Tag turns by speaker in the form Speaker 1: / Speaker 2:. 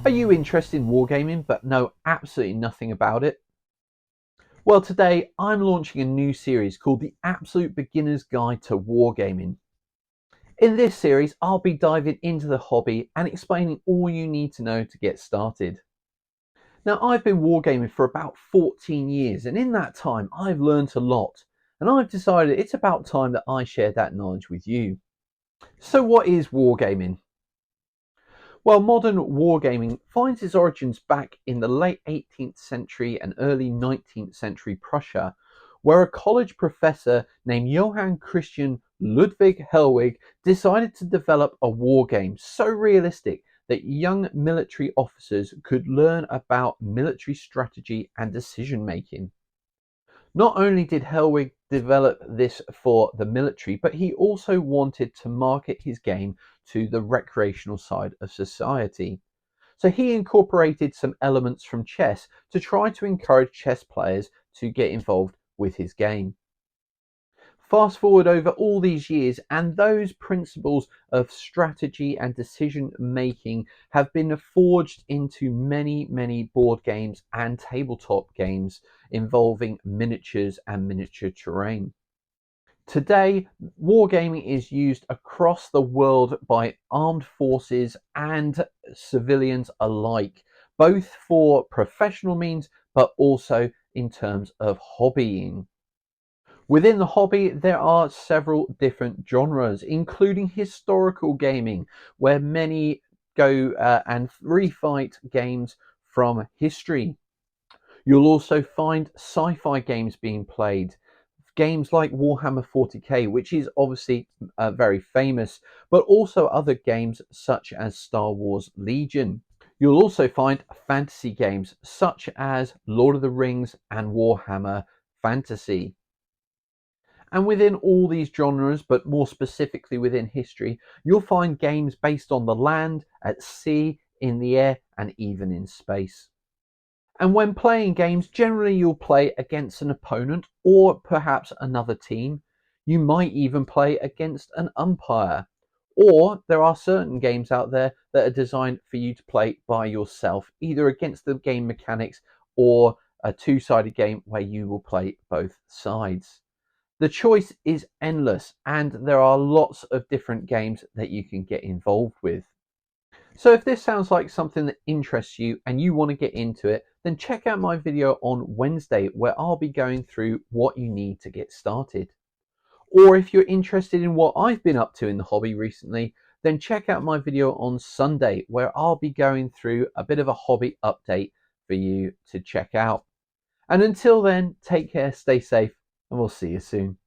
Speaker 1: Are you interested in wargaming but know absolutely nothing about it? Well, today I'm launching a new series called The Absolute Beginner's Guide to Wargaming. In this series, I'll be diving into the hobby and explaining all you need to know to get started. Now, I've been wargaming for about 14 years, and in that time, I've learned a lot, and I've decided it's about time that I share that knowledge with you. So, what is wargaming? Well, modern wargaming finds its origins back in the late 18th century and early 19th century Prussia, where a college professor named Johann Christian Ludwig Hellwig decided to develop a war game so realistic that young military officers could learn about military strategy and decision making. Not only did Hellwig develop this for the military, but he also wanted to market his game to the recreational side of society. So he incorporated some elements from chess to try to encourage chess players to get involved with his game. Fast forward over all these years, and those principles of strategy and decision making have been forged into many board games and tabletop games involving miniatures and miniature terrain. Today, wargaming is used across the world by armed forces and civilians alike, both for professional means but also in terms of hobbying. Within the hobby, there are several different genres, including historical gaming, where many go and refight games from history. You'll also find sci-fi games being played, games like Warhammer 40k, which is obviously very famous, but also other games such as Star Wars Legion. You'll also find fantasy games such as Lord of the Rings and Warhammer Fantasy. And within all these genres, but more specifically within history, you'll find games based on the land, at sea, in the air, and even in space. And when playing games, generally you'll play against an opponent or perhaps another team. You might even play against an umpire. Or there are certain games out there that are designed for you to play by yourself, either against the game mechanics or a two-sided game where you will play both sides. The choice is endless, and there are lots of different games that you can get involved with. So if this sounds like something that interests you and you want to get into it, then check out my video on Wednesday where I'll be going through what you need to get started. Or if you're interested in what I've been up to in the hobby recently, then check out my video on Sunday where I'll be going through a bit of a hobby update for you to check out. And until then, take care, stay safe, and we'll see you soon.